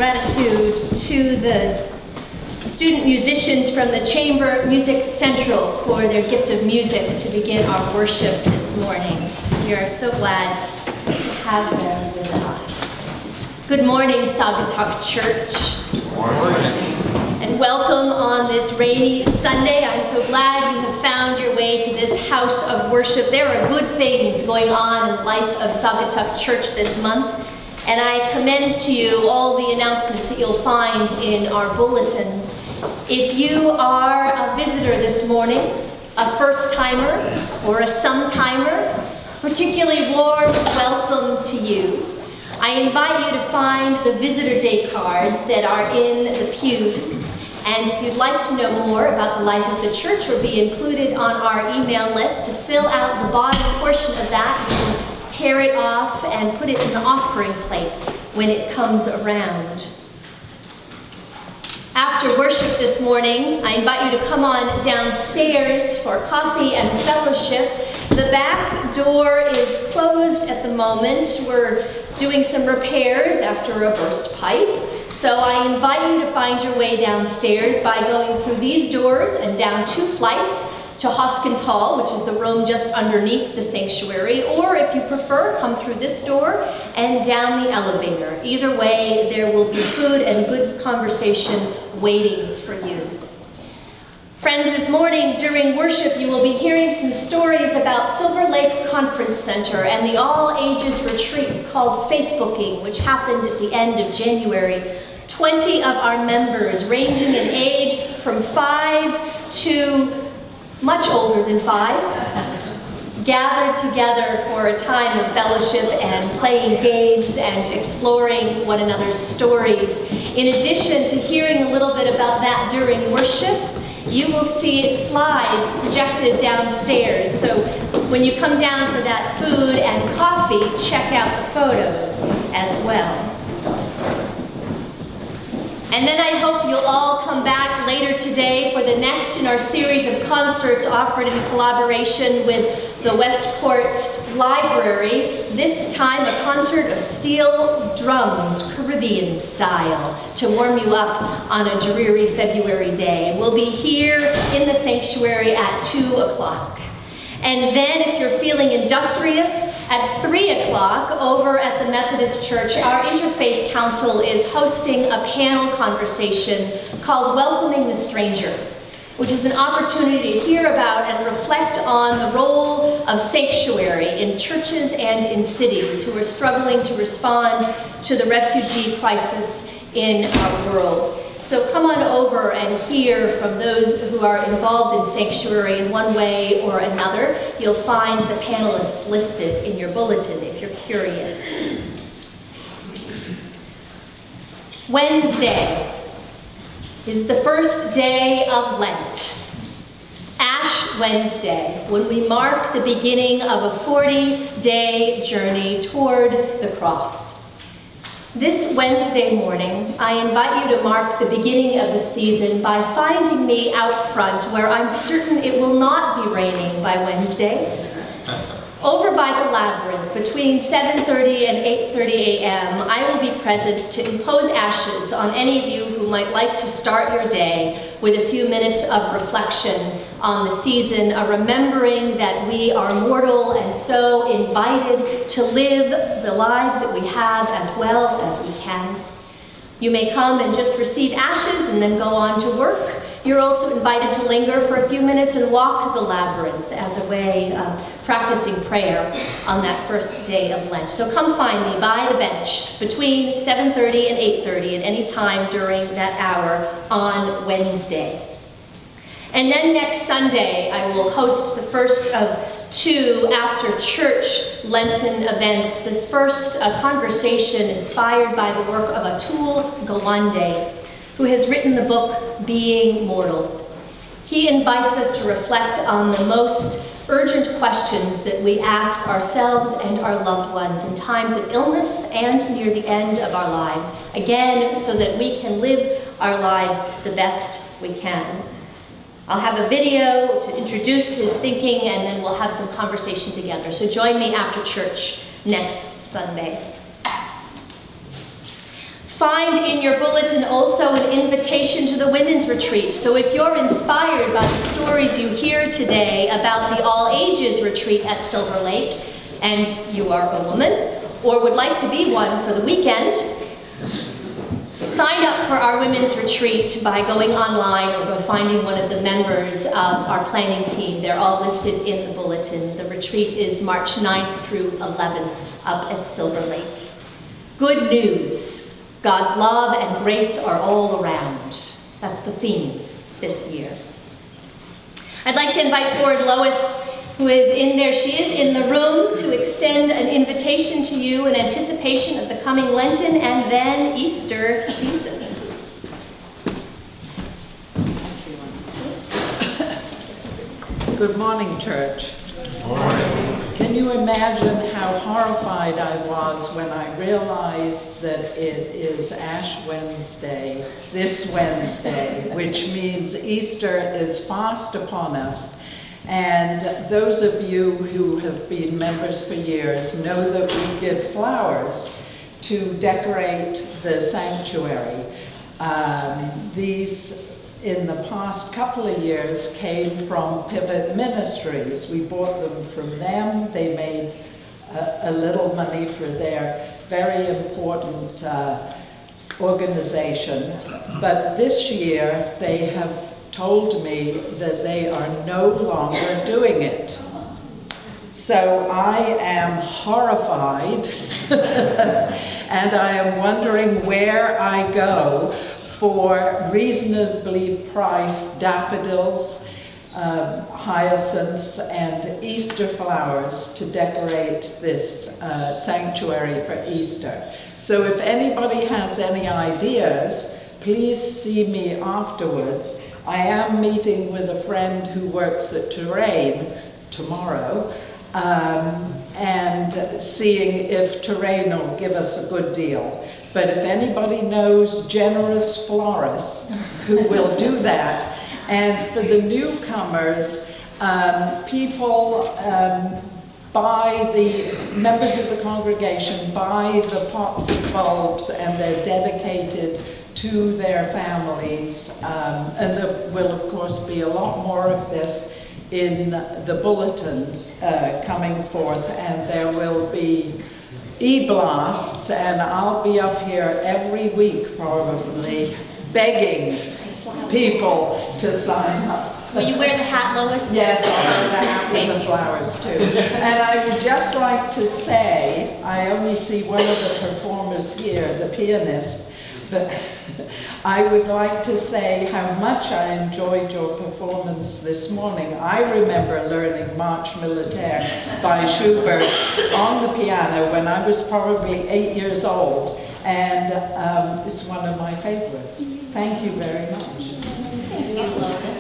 gratitude to the student musicians from the Chamber Music Central for their gift of music to begin our worship this morning. We are so glad to have them with us. Good morning, Saugatuck Church. Good morning. And welcome on this rainy Sunday. I'm so glad you have found your way to this house of worship. There are good things going on in the life of Saugatuck Church this month. And I commend to you all the announcements that you'll find in our bulletin. If you are a visitor this morning, a first-timer or a sometime-er, particularly warm welcome to you. I invite you to find the Visitor Day cards that are in the pews. And if you'd like to know more about the life of the church or be included on our email list, to fill out the bottom portion of that, you can tear it off and put it in the offering plate when it comes around. After worship this morning, I invite you to come on downstairs for coffee and fellowship. The back door is closed at the moment. We're doing some repairs after a burst pipe. So I invite you to find your way downstairs by going through these doors and down 2 flights to Hoskins Hall, which is the room just underneath the sanctuary, or if you prefer, come through this door and down the elevator. Either way, there will be food and good conversation waiting for you. Friends, this morning during worship, you will be hearing some stories about Silver Lake Conference Center and the all-ages retreat called Faith Booking, which happened at the end of January. 20 of our members, ranging in age from 5 to much older than 5, gathered together for a time of fellowship and playing games and exploring one another's stories. In addition to hearing a little bit about that during worship, you will see slides projected downstairs. So when you come down for that food and coffee, check out the photos as well. And then I hope you'll all come back later today for the next in our series of concerts offered in collaboration with the Westport Library. This time a concert of steel drums, Caribbean style, to warm you up on a dreary February day. We'll be here in the sanctuary at 2 o'clock. And then if you're feeling industrious, at 3 o'clock over at the Methodist Church, our Interfaith Council is hosting a panel conversation called Welcoming the Stranger, which is an opportunity to hear about and reflect on the role of sanctuary in churches and in cities who are struggling to respond to the refugee crisis in our world. So come on over and hear from those who are involved in sanctuary in one way or another. You'll find the panelists listed in your bulletin if you're curious. Wednesday is the first day of Lent, Ash Wednesday, when we mark the beginning of a 40-day journey toward the cross. This Wednesday morning, I invite you to mark the beginning of the season by finding me out front where I'm certain it will not be raining by Wednesday. Over by the Labyrinth, between 7:30 and 8:30 a.m., I will be present to impose ashes on any of you who might like to start your day with a few minutes of reflection on the season, a remembering that we are mortal and so invited to live the lives that we have as well as we can. You may come and just receive ashes and then go on to work. You're also invited to linger for a few minutes and walk the labyrinth as a way of practicing prayer on that first day of Lent. So come find me by the bench between 7:30 and 8:30 at any time during that hour on Wednesday. And then next Sunday, I will host the first of 2 after-church Lenten events. This first, a conversation inspired by the work of Atul Gawande, who has written the book, Being Mortal. He invites us to reflect on the most urgent questions that we ask ourselves and our loved ones in times of illness and near the end of our lives, again, so that we can live our lives the best we can. I'll have a video to introduce his thinking, and then we'll have some conversation together. So join me after church next Sunday. Find in your bulletin also an invitation to the women's retreat. So if you're inspired by the stories you hear today about the all-ages retreat at Silver Lake, and you are a woman, or would like to be one for the weekend, sign up for our women's retreat by going online or by finding one of the members of our planning team. They're all listed in the bulletin. The retreat is March 9th through 11th up at Silver Lake. Good news. God's love and grace are all around. That's the theme this year. I'd like to invite forward Lois, who is in there. She is in the room to extend an invitation to you in anticipation of the coming Lenten and then Easter season. Good morning, church. Good morning. Can you imagine how horrified I was when I realized that it is Ash Wednesday, this Wednesday, which means Easter is fast upon us. And those of you who have been members for years know that we give flowers to decorate the sanctuary. These, in the past couple of years, came from Pivot Ministries. We bought them from them. They made a little money for their very important organization. But this year, they have told me that they are no longer doing it. So I am horrified and I am wondering where I go for reasonably priced daffodils, hyacinths, and Easter flowers to decorate this sanctuary for Easter. So if anybody has any ideas, please see me afterwards. I am meeting with a friend who works at Terrain tomorrow, and seeing if Terrain will give us a good deal. But if anybody knows generous florists who will do that, and for the newcomers, people buy, the members of the congregation buy the pots of bulbs, and they're dedicated to their families, and there will of course be a lot more of this in the bulletins coming forth, and there will be e-blasts, and I'll be up here every week probably begging people to sign up. Will you wear the hat, Lois? Yes, I'll wear the hat with the flowers too. And I would just like to say, I only see one of the performers here, the pianist, but I would like to say how much I enjoyed your performance this morning. I remember learning Marche Militaire by Schubert on the piano when I was probably 8 years old, and it's one of my favorites. Thank you very much. Thank you, Lois.